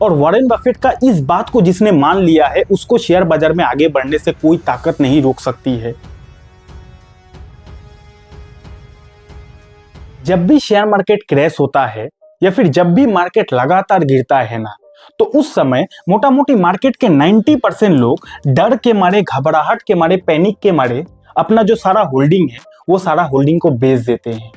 और Warren Buffett का इस बात को जिसने मान लिया है उसको शेयर बाजार में आगे बढ़ने से कोई ताकत नहीं रोक सकती है। जब भी शेयर मार्केट क्रैश होता है या फिर जब भी मार्केट लगातार गिरता है ना, तो उस समय मोटा मोटी मार्केट के 90% लोग डर के मारे, घबराहट के मारे, पैनिक के मारे अपना जो सारा होल्डिंग है वो सारा होल्डिंग को बेच देते हैं।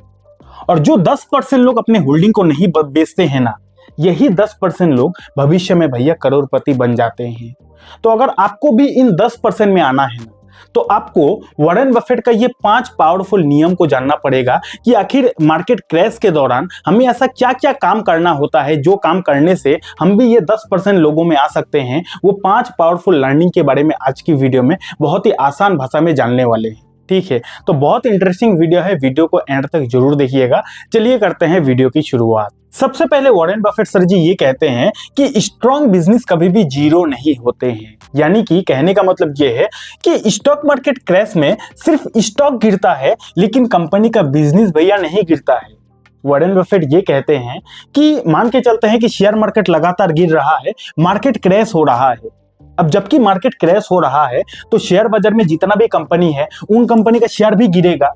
और जो 10% लोग अपने होल्डिंग को नहीं बेचते हैं ना, यही 10% लोग भविष्य में भैया करोड़पति बन जाते हैं। तो अगर आपको भी इन 10% में आना है ना, तो आपको वॉरेन बफेट का ये 5 पावरफुल नियम को जानना पड़ेगा कि आखिर मार्केट क्रैश के दौरान हमें ऐसा क्या क्या काम करना होता है जो काम करने से हम भी ये 10% लोगों में आ सकते हैं। वो 5 पावरफुल लर्निंग के बारे में आज की वीडियो में बहुत ही आसान भाषा में जानने वाले हैं। ठीक है, तो बहुत इंटरेस्टिंग वीडियो है, वीडियो को एंड तक जरूर देखिएगा। चलिए करते हैं वीडियो की शुरुआत। सबसे पहले वॉरेन बफेट सर जी ये कहते हैं कि स्ट्रॉन्ग बिजनेस कभी भी जीरो नहीं होते हैं। यानी कि कहने का मतलब ये है कि स्टॉक मार्केट क्रैश में सिर्फ स्टॉक गिरता है लेकिन कंपनी का बिजनेस भैया नहीं गिरता है। वॉरेन बफेट ये कहते हैं कि मान के चलते हैं कि शेयर मार्केट लगातार गिर रहा है, मार्केट क्रैश हो रहा है। अब जबकि मार्केट क्रैश हो रहा है तो शेयर बाजार में जितना भी कंपनी है उन कंपनी का शेयर भी गिरेगा।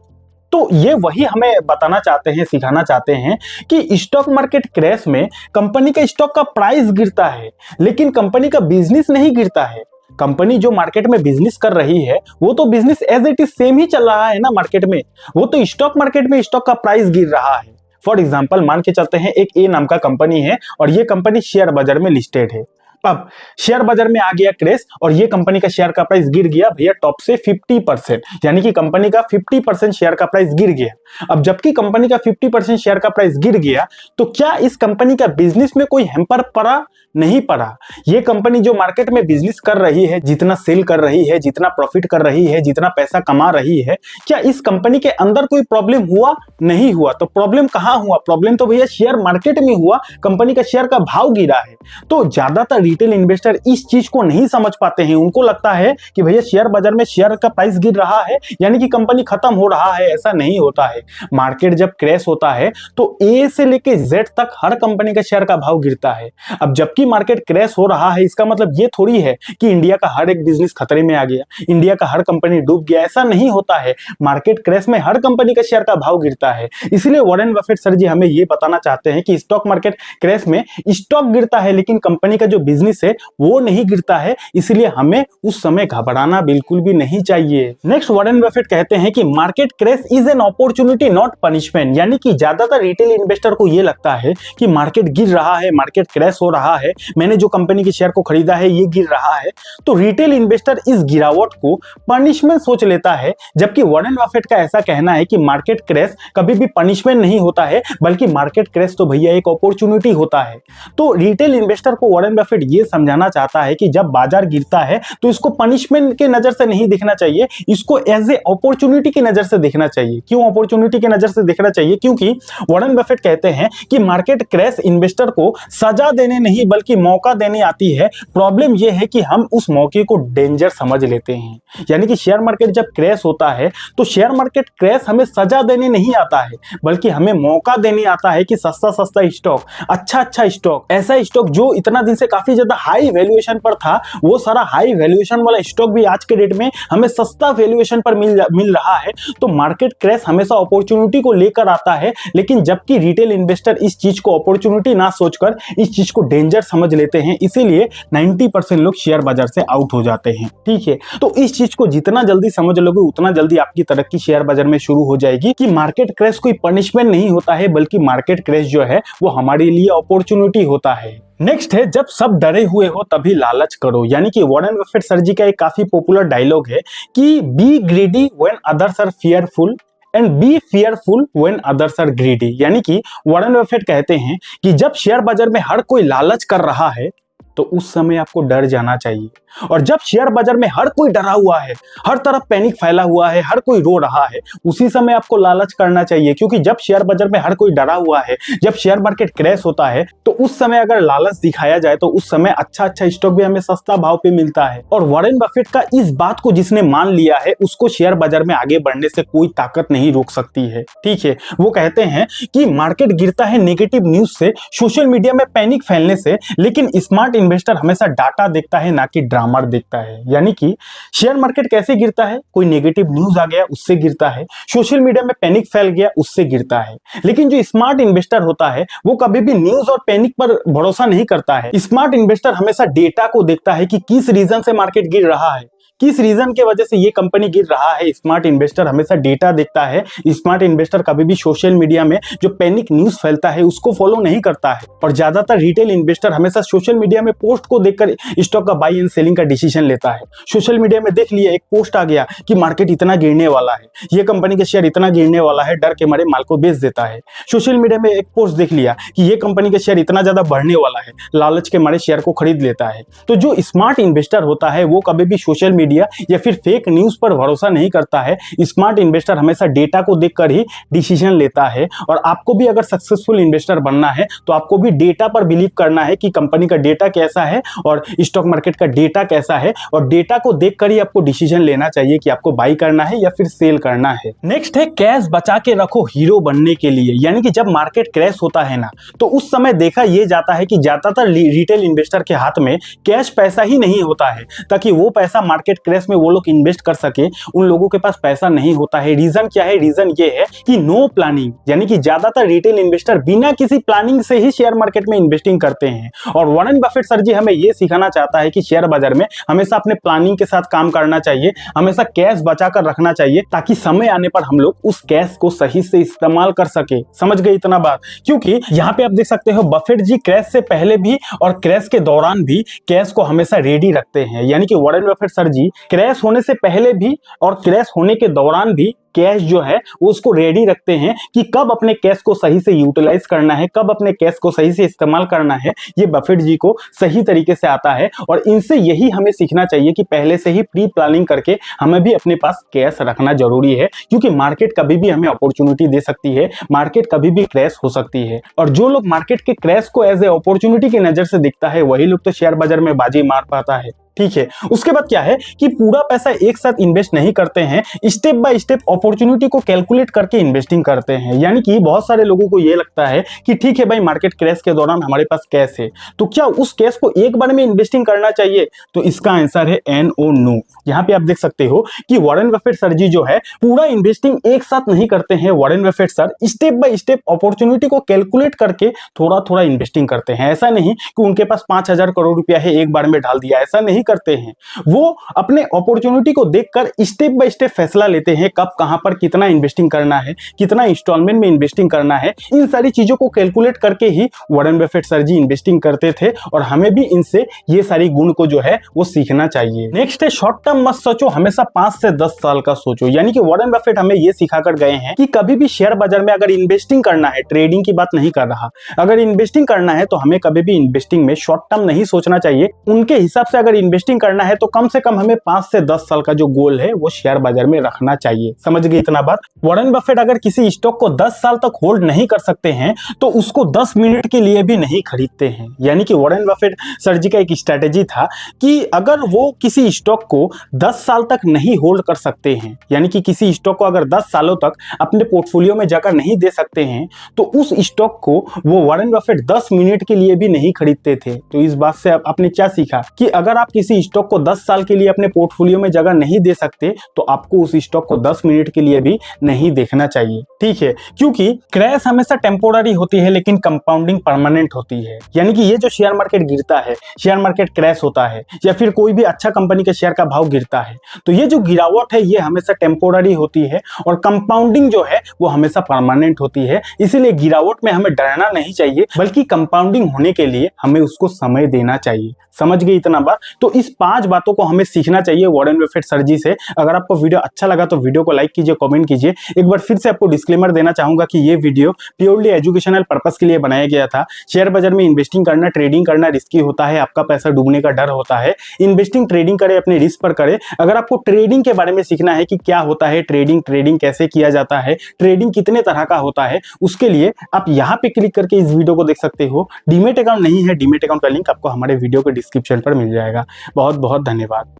तो ये वही हमें बताना चाहते हैं, सिखाना चाहते हैं कि स्टॉक मार्केट क्रैश में कंपनी का स्टॉक का प्राइस गिरता है लेकिन कंपनी का बिजनेस नहीं गिरता है। कंपनी जो मार्केट में बिजनेस कर रही है वो तो business as it is same ही चल रहा है ना मार्केट में। वो तो स्टॉक मार्केट में स्टॉक का प्राइस गिर रहा है। फॉर एग्जाम्पल मान के चलते हैं एक ए नाम का कंपनी है और ये कंपनी शेयर बाजार में लिस्टेड है। अब शेयर बाजार में आ गया क्रैश और ये कंपनी का शेयर का प्राइस गिर गया भैया टॉप से 50%, यानी कि कंपनी का 50% शेयर का प्राइस गिर गया। अब जबकि कंपनी का 50% शेयर का प्राइस गिर गया तो क्या इस कंपनी का बिजनेस में कोई हैम्पर पड़ा? नहीं पड़ा। ये कंपनी जो मार्केट में बिजनेस कर रही है, जितना सेल कर रही है, जितना प्रॉफिट कर रही है, जितना पैसा कमा रही है, क्या इस कंपनी के अंदर कोई प्रॉब्लम हुआ? नहीं हुआ। तो प्रॉब्लम कहां हुआ? प्रॉब्लम तो भैया शेयर मार्केट में हुआ, कंपनी का शेयर का भाव गिरा है। तो ज्यादातर रिटेल इन्वेस्टर इस चीज को नहीं समझ पाते हैं। उनको लगता है कि भैया शेयर बाजार में शेयर का प्राइस गिर रहा है यानी कि कंपनी खत्म हो रहा है। ऐसा नहीं होता है। मार्केट जब क्रैश होता है तो ए से लेके जेड तक हर कंपनी का शेयर का भाव गिरता है। अब जबकि मार्केट क्रैश हो रहा है इसका मतलब ये थोड़ी है कि इंडिया का हर एक बिजनेस खतरे में आ गया, इंडिया का हर कंपनी डूब गया। ऐसा नहीं होता है। मार्केट क्रैश में हर कंपनी का शेयर का भाव गिरता है। इसलिए वॉरेन बफेट सर जी हमें ये बताना चाहते हैं कि स्टॉक मार्केट क्रैश में स्टॉक गिरता है लेकिन कंपनी का जो बिजनेस है वो नहीं गिरता है। इसलिए हमें उस समय घबराना बिल्कुल भी नहीं चाहिए। नेक्स्ट वॉरेन बफेट कहते हैं कि market crash is an opportunity not punishment. यानी कि ज्यादातर रिटेल इन्वेस्टर को ये लगता है कि मार्केट गिर रहा है, मार्केट क्रैश हो रहा है, मैंने जो कंपनी के शेयर को खरीदा है ये गिर रहा है, तो रिटेल इन्वेस्टर इस गिरावट को पनिशमेंट सोच लेता है। जबकि वॉरेन बफेट का ऐसा कहना है कि मार्केट क्रैश कभी भी पनिशमेंट नहीं होता है बल्कि मार्केट क्रैश तो भैया एक अपॉर्चुनिटी होता है। तो रिटेल इन्वेस्टर को वॉरेन बफेट ये समझाना चाहता है कि जब बाजार गिरता है तो इसको पनिशमेंट के नजर से नहीं देखना चाहिए, इसको एज ए अपॉर्चुनिटी की नजर से देखना चाहिए। क्यों अपॉर्चुनिटी की नजर से देखना चाहिए? क्योंकि वॉरेन बफेट कहते हैं कि मार्केट क्रैश इन्वेस्टर को सजा देने नहीं बल्कि मौका देने आती है। प्रॉब्लम यह है कि हम उस मौके को डेंजर समझ लेते हैं। यानी कि शेयर मार्केट जब क्रैश होता है तो शेयर मार्केट क्रैश हमें सजा देने नहीं आता है बल्कि हमें मौका देने आता है कि सस्ता सस्ता स्टॉक, अच्छा अच्छा स्टॉक, ऐसा स्टॉक जो इतना दिन से काफी ज्यादा हाई वैल्यूएशन पर था, वो सारा हाई वैल्यूएशन वाला स्टॉक भी आज के डेट में हमें सस्ता वैल्यूएशन पर मिल रहा है। तो मार्केट क्रैश हमेशा अपॉर्चुनिटी को लेकर आता है, लेकिन जबकि रिटेल इन्वेस्टर इस चीज को अपॉर्चुनिटी ना सोचकर इस चीज को डेंजर समझ लेते हैं। इसीलिए 90% लोग शेयर बाजार से आउट हो जाते हैं। ठीक है, तो इस चीज को जितना जल्दी समझ लोगे उतना जल्दी आपकी तरक्की शेयर बाजार में शुरू हो जाएगी कि मार्केट क्रैश कोई पनिशमेंट नहीं होता है बल्कि मार्केट क्रैश जो है वो हमारे लिए अपॉर्चुनिटी होता है। नेक्स्ट है, जब सब डरे हुए हो तभी लालच करो। यानी कि वॉरेन बफेट सर जी का एक काफी पॉपुलर डायलॉग है कि be greedy when others are fearful and be fearful when others are greedy. यानी कि वॉरेन बफेट कहते हैं कि जब शेयर बाजार में हर कोई लालच कर रहा है तो उस समय आपको डर जाना चाहिए। और जब शेयर बाजार में हर कोई डरा हुआ है, हर तरफ पैनिक फैला हुआ है, हर कोई रो रहा है, उसी समय आपको लालच करना चाहिए। क्योंकि जब शेयर बाजार में हर कोई डरा हुआ है, जब शेयर मार्केट क्रैश होता है, तो उस समय अगर लालच दिखाया जाए तो उस समय अच्छा स्टॉक भी हमें सस्ता भाव पे मिलता है। और वॉरेन बफेट का इस बात को जिसने मान लिया है, उसको शेयर बाजार में आगे बढ़ने से कोई ताकत नहीं रोक सकती है। ठीक है, वो कहते हैं कि मार्केट गिरता है नेगेटिव न्यूज से, सोशल मीडिया में पैनिक फैलने से, लेकिन स्मार्ट इन्वेस्टर हमेशा डाटा देखता है, ना कि ड्रामा देखता है। यानी कि शेयर मार्केट कैसे गिरता है? कोई नेगेटिव न्यूज आ गया उससे गिरता है, सोशल मीडिया में पैनिक फैल गया उससे गिरता है। लेकिन जो स्मार्ट इन्वेस्टर होता है वो कभी भी न्यूज और पैनिक पर भरोसा नहीं करता है। स्मार्ट इन्वेस्टर हमेशा डेटा को देखता है कि किस रीजन से मार्केट गिर रहा है, किस रीजन के वजह से ये कंपनी गिर रहा है। स्मार्ट इन्वेस्टर हमेशा डेटा देखता है। स्मार्ट इन्वेस्टर कभी भी सोशल मीडिया में जो पैनिक न्यूज फैलता है उसको फॉलो नहीं करता है। और ज्यादातर रिटेल इन्वेस्टर हमेशा सोशल मीडिया में पोस्ट को देखकर स्टॉक का बाई एंड सेलिंग का डिसीजन लेता है। सोशल मीडिया में देख लिया, एक पोस्ट आ गया कि मार्केट इतना गिरने वाला है, ये कंपनी के शेयर इतना गिरने वाला है, डर के मारे माल को बेच देता है। सोशल मीडिया में एक पोस्ट देख लिया कि ये कंपनी के शेयर इतना ज्यादा बढ़ने वाला है, लालच के मारे शेयर को खरीद लेता है। तो जो स्मार्ट इन्वेस्टर होता है वो कभी भी सोशल मीडिया या फिर फेक न्यूज पर भरोसा नहीं करता है। स्मार्ट इन्वेस्टर हमेशा डेटा को देखकर ही डिसीजन लेता है। और आपको भी अगर सक्सेसफुल इन्वेस्टर बनना है तो आपको भी डेटा पर बिलीव करना है कि कंपनी का डेटा कैसा है और स्टॉक मार्केट का डेटा कैसा है, और डेटा को देखकर ही आपको डिसीजन लेना चाहिए कि आपको बाई करना है या फिर सेल करना है। नेक्स्ट है कैश बचा के रखो हीरो बनने के लिए। यानी कि जब मार्केट क्रैश होता है ना, तो उस समय देखा यह जाता है कि ज्यादातर रिटेल इन्वेस्टर के हाथ में कैश पैसा ही नहीं होता है, ताकि वो पैसा मार्केट क्रैश में वो लोग इन्वेस्ट कर सके। उन लोगों के पास पैसा नहीं होता है। रीजन क्या है? रीजन ये है कि नो प्लानिंग। यानी कि ज्यादातर रिटेल इन्वेस्टर बिना किसी प्लानिंग से ही शेयर मार्केट में इन्वेस्टिंग करते हैं। और वॉरेन बफेट सर जी हमें ये सिखाना चाहता है कि शेयर बाजार में हमेशा अपने प्लानिंग के साथ काम करना चाहिए, हमेशा कैश बचा कर रखना चाहिए, ताकि समय आने पर हम लोग उस कैश को सही से इस्तेमाल कर सके। समझ गए इतना बात? क्योंकि यहाँ पे आप देख सकते हो बफेट जी क्रैश से पहले भी और क्रैश के दौरान भी कैश को हमेशा रेडी रखते हैं। यानी कि वॉरेन बफेट सर जी क्रैश होने से पहले भी और क्रैश होने के दौरान भी कैश जो है वो उसको रेडी रखते हैं कि कब अपने कैश को सही से यूटिलाइज करना है, कब अपने कैश को सही से इस्तेमाल करना है। ये बफेट जी को सही तरीके से आता है और इनसे यही हमें सीखना चाहिए कि पहले से ही प्री प्लानिंग करके हमें भी अपने पास कैश रखना जरूरी है। क्योंकि मार्केट कभी भी हमें अपॉर्चुनिटी दे सकती है, मार्केट कभी भी क्रैश हो सकती है। और जो लोग मार्केट के क्रैश को एज ए अपॉर्चुनिटी की नजर से दिखता है वही लोग तो शेयर बाजार में बाजी मार पाता है। ठीक है, उसके बाद क्या है कि पूरा पैसा एक साथ इन्वेस्ट नहीं करते हैं, स्टेप बाय स्टेप अपॉर्चुनिटी को कैलकुलेट करके इन्वेस्टिंग करते हैं। यानी कि बहुत सारे लोगों को ये लगता है कि ठीक है भाई, मार्केट क्रैश के दौरान हमारे पास कैश है तो क्या उस कैश को एक बार में इन्वेस्टिंग करना चाहिए? तो इसका आंसर है एन ओ नो। यहाँ पे आप देख सकते हो कि वॉरेन बफेट सर जी जो है पूरा इन्वेस्टिंग एक साथ नहीं करते हैं। Warren Buffett sir step by step opportunity को कैलकुलेट करके थोड़ा थोड़ा इन्वेस्टिंग करते हैं। ऐसा नहीं कि उनके पास 5,000 करोड़ रुपया है एक बार में डाल दिया, ऐसा नहीं करते हैं। वो अपने अपॉर्चुनिटी को देखकर स्टेप बाय स्टेप फैसला लेते हैं कब कहां पर कितना इन्वेस्टिंग करना है, कितना इंस्टॉलमेंट में इन्वेस्टिंग करना है। इन सारी चीजों को कैलकुलेट करके ही वॉरेन बफेट सर जी इन्वेस्टिंग करते थे और हमें भी इनसे ये सारी गुण को जो है वो सीखना चाहिए। नेक्स्ट है शॉर्ट टर्म मत सोचो, हमेशा 5 से 10 साल का सोचो। यानी कि वॉरेन बफेट हमें ये सिखाकर गए हैं कि कभी भी शेयर बाजार में अगर इन्वेस्टिंग करना है, ट्रेडिंग की बात नहीं कर रहा, अगर इन्वेस्टिंग करना है तो हमें कभी भी इन्वेस्टिंग में शॉर्ट टर्म नहीं सोचना चाहिए। उनके हिसाब से अगर इन्वेस्टिंग करना है तो कम से कम हमें 5 से 10 साल का जो गोल है वो शेयर बाजार में रखना चाहिए। समझ गए इतना बात? वॉरेन बफेट अगर किसी स्टॉक को 10 साल तक होल्ड नहीं कर सकते हैं तो उसको 10 मिनट के लिए भी नहीं खरीदते हैं। यानी कि वॉरेन बफेट सर जी का एक स्ट्रेटेजी था कि अगर वो किसी स्टॉक को 10 साल तक नहीं होल्ड कर सकते हैं, यानी कि किसी स्टॉक को अगर 10 सालों तक अपने पोर्टफोलियो में जगह नहीं दे सकते हैं, तो उस स्टॉक को वो वॉरेन बफेट 10 मिनट के लिए भी नहीं खरीदते थे। तो इस बात से आपने क्या सीखा कि अगर आप किसी स्टॉक को 10 साल के लिए अपने पोर्टफोलियो में जगह नहीं दे सकते तो आपको उस स्टॉक को 10 मिनट के लिए भी नहीं देखना चाहिए। ठीक है, क्योंकि क्रैश हमेशा टेम्पोररी होती है लेकिन कंपाउंडिंग परमानेंट होती है। यानी कि ये जो शेयर मार्केट गिरता है, शेयर मार्केट क्रैश होता है या फिर कोई भी अच्छा कंपनी के शेयर का भाव गिरता है, तो ये जो गिरावट है ये हमेशा टेम्पोररी होती है और कंपाउंडिंग जो है वो हमेशा परमानेंट होती है। इसीलिए गिरावट में हमें डरना नहीं चाहिए, बल्कि कंपाउंडिंग होने के लिए हमें उसको समय देना चाहिए। समझ गए इतना बात? तो इस 5 बातों को हमें सीखना चाहिए वॉरेन बफेट सर जी से। अगर आपको वीडियो अच्छा लगा तो वीडियो को लाइक कीजिए, कमेंट कीजिए। एक बार फिर से आपको डिस्क्लेमर देना चाहूंगा कि ये वीडियो प्योरली एजुकेशनल पर्पस के लिए बनाया गया था। शेयर बाजार में इन्वेस्टिंग करना, ट्रेडिंग करना रिस्की होता है, आपका पैसा डूबने का डर होता है। इन्वेस्टिंग ट्रेडिंग करें, अपने रिस्क पर करें। अगर आपको ट्रेडिंग के बारे में सीखना है कि क्या होता है ट्रेडिंग कैसे किया जाता है, ट्रेडिंग कितने तरह का होता है, उसके लिए आप यहां पे क्लिक करके इस वीडियो को देख सकते हो। डीमेट अकाउंट नहीं है, डीमेट अकाउंट का लिंक आपको हमारे वीडियो के डिस्क्रिप्शन पर मिल जाएगा। बहुत बहुत धन्यवाद।